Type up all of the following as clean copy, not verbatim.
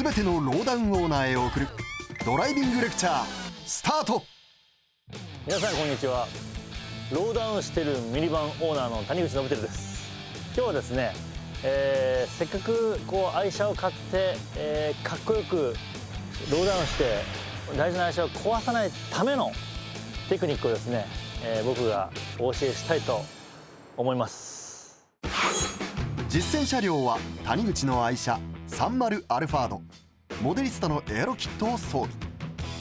全てのローダウンオーナーへ送るドライビングレクチャースタート。皆さんこんにちは。ローダウンしてるミニバンオーナーの谷口信輝です。今日はですね、せっかく愛車を買って、かっこよくローダウンして大事な愛車を壊さないためのテクニックをですね、僕がお教えしたいと思います。実践車両は谷口の愛車30アルファード、モデリスタのエアロキットを装備。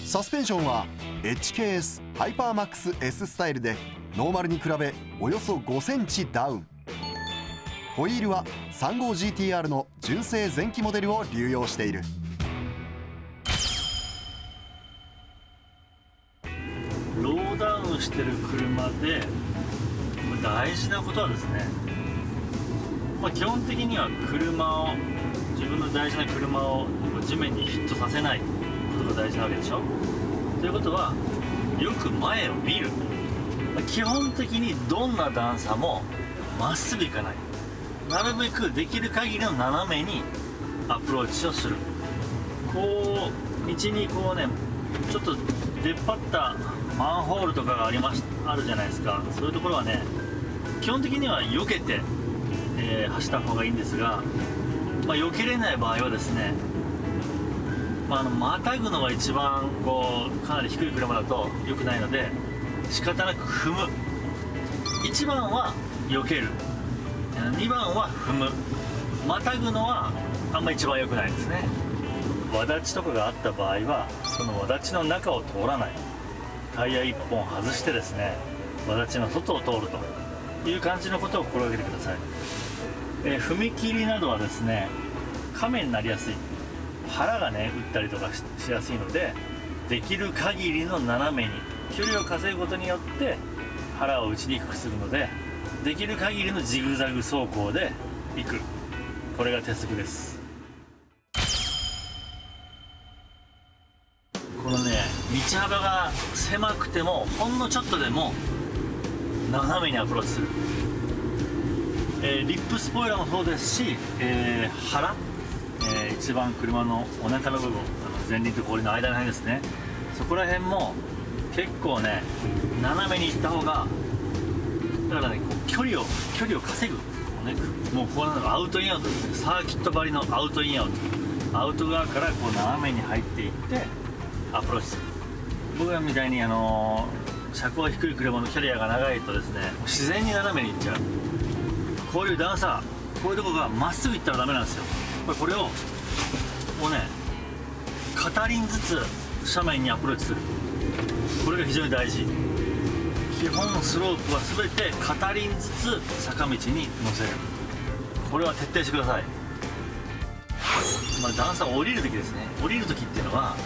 サスペンションは HKS ハイパーマックス S スタイルでノーマルに比べおよそ5センチダウン。ホイールは 35GTR の純正前期モデルを流用している。ローダウンしてる車で大事なことはですね、基本的には自分の大事な車を地面にヒットさせないことが大事なわけでしょ。ということはよく前を見る。基本的にどんな段差もまっすぐ行かない。なるべくできる限りの斜めにアプローチをする。道にちょっと出っ張ったマンホールとかがあるじゃないですか。そういうところはね、基本的には避けて、走った方がいいんですが、避けれない場合はですね、またぐのが一番かなり低い車だと良くないので、仕方なく踏む。1番は避ける、2番は踏む。またぐのはあんま一番良くないですね。わだちとかがあった場合はそのわだちの中を通らない。タイヤ1本外してですね、わだちの外を通るという感じのことを心がけてください。踏切などはですね、亀になりやすい。腹がね打ったりとか しやすいので、できる限りの斜めに距離を稼ぐことによって腹を打ちにくくするので、できる限りのジグザグ走行で行く。これが鉄則です。このね、道幅が狭くてもほんのちょっとでも斜めにアプローチする。リップスポイラーもそうですし、腹、一番車のお腹の部分、前輪と後輪の間の辺ですね、そこら辺も結構ね斜めに行った方が、だからね距離を稼ぐ、もうこうなのアウトインアウトですね。サーキット張りのアウトインアウト、アウト側から斜めに入っていってアプローチする。僕らみたいに車高低い車のキャリアが長いとですね、自然に斜めに行っちゃう。こういう段差、こういうとこがまっすぐ行ったらダメなんですよ。これを片輪ずつ斜面にアプローチする。これが非常に大事。基本スロープは全て片輪ずつ坂道に乗せる。これは徹底してください。段差を降りる時ですね。降りる時っていうのは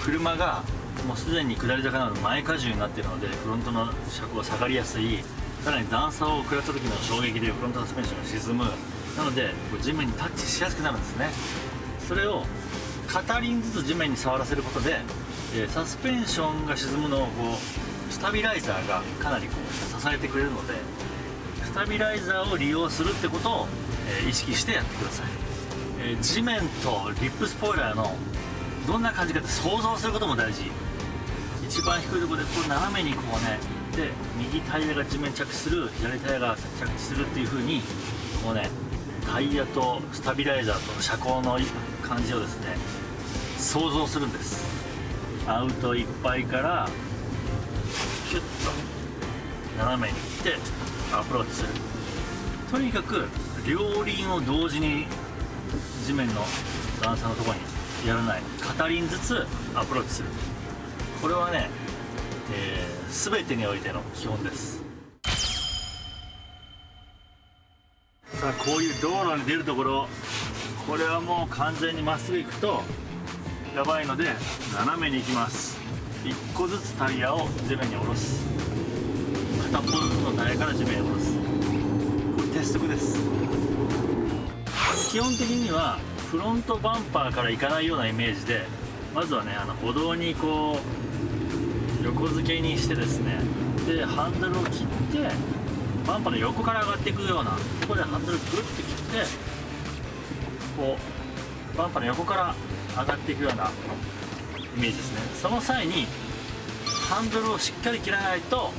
車がもうすでに下り坂なので前荷重になっているので、フロントの車高が下がりやすい。さらに段差を食らった時の衝撃でフロントサスペンションが沈む。なので地面にタッチしやすくなるんですね。それを片輪ずつ地面に触らせることで、サスペンションが沈むのをスタビライザーがかなり支えてくれるので、スタビライザーを利用するってことを、意識してやってください。地面とリップスポイラーのどんな感じかって想像することも大事。一番低いところで斜めにで右タイヤが地面に着地する、左タイヤが着地するっていう風にタイヤとスタビライザーと車高の感じをですね想像するんです。アウトいっぱいからキュッと斜めに行ってアプローチする。とにかく両輪を同時に地面の段差のところにやらない。片輪ずつアプローチする。これはね、全てにおいての基本です。さあ、こういう道路に出るところ、これはもう完全にまっすぐ行くとやばいので斜めに行きます。1個ずつタイヤを地面に下ろす。片っぽずつのタイヤから地面に下ろす。これ鉄則です。基本的にはフロントバンパーから行かないようなイメージで、まずはね歩道に横付けにしてですね、でハンドルを切ってバンパーの横から上がっていくようなところでハンドルぐるっと切ってバンパーの横から上がっていくようなイメージですね。その際にハンドルをしっかり切らないと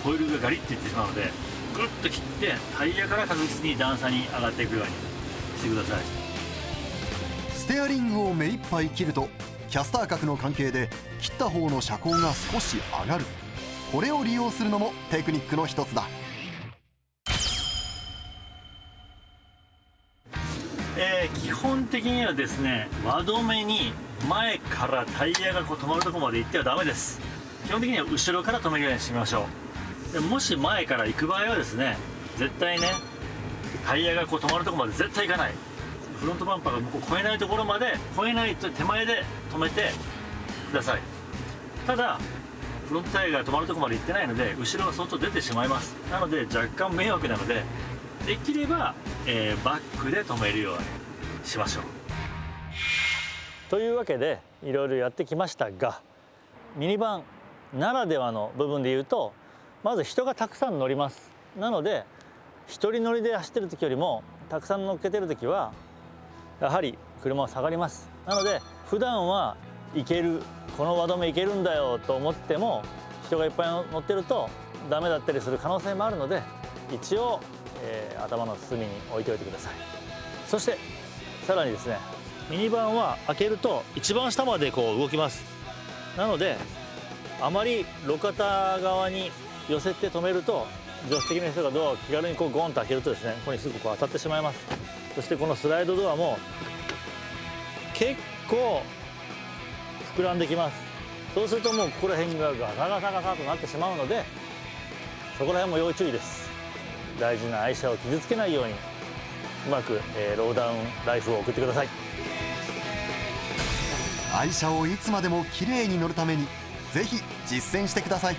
ホイールがガリッといってしまうので、グッと切ってタイヤから確実に段差に上がっていくようにしてください。ステアリングを目いっぱい切るとキャスター角の関係で切った方の車高が少し上がる。これを利用するのもテクニックの一つだ。基本的にはですね、輪止めに前からタイヤがこう止まるところまで行ってはダメです。基本的には後ろから止めるようにしてみましょう。でもし前から行く場合はですね、絶対ねタイヤがこう止まるところまで絶対行かない。フロントバンパーがこう越えないところまで、越えないと手前で止めてください。ただフロントタイヤが止まるところまで行ってないので後ろは相当出てしまいます。なので若干迷惑なので、できれば、バックで止めるようにしましょう。というわけでいろいろやってきましたが、ミニバンならではの部分で言うと、まず人がたくさん乗ります。なので一人乗りで走ってる時よりもたくさん乗っけてる時はやはり車は下がります。なので普段は行ける、この輪止め行けるんだよと思っても人がいっぱい乗ってるとダメだったりする可能性もあるので、一応、頭の隅に置いておいてください。そしてさらにですね、ミニバンは開けると一番下までこう動きます。なのであまり路肩側に寄せて止めると、助手席の人がドアを気軽にこうゴンと開けるとですね、ここにすぐこう当たってしまいます。そしてこのスライドドアも結構膨らんできます。そうするともうここら辺がガサガサガサとなってしまうので、そこら辺も要注意です。大事な愛車を傷つけないようにうまく、ローダウンライフを送ってください。愛車をいつまでも綺麗に乗るためにぜひ実践してください。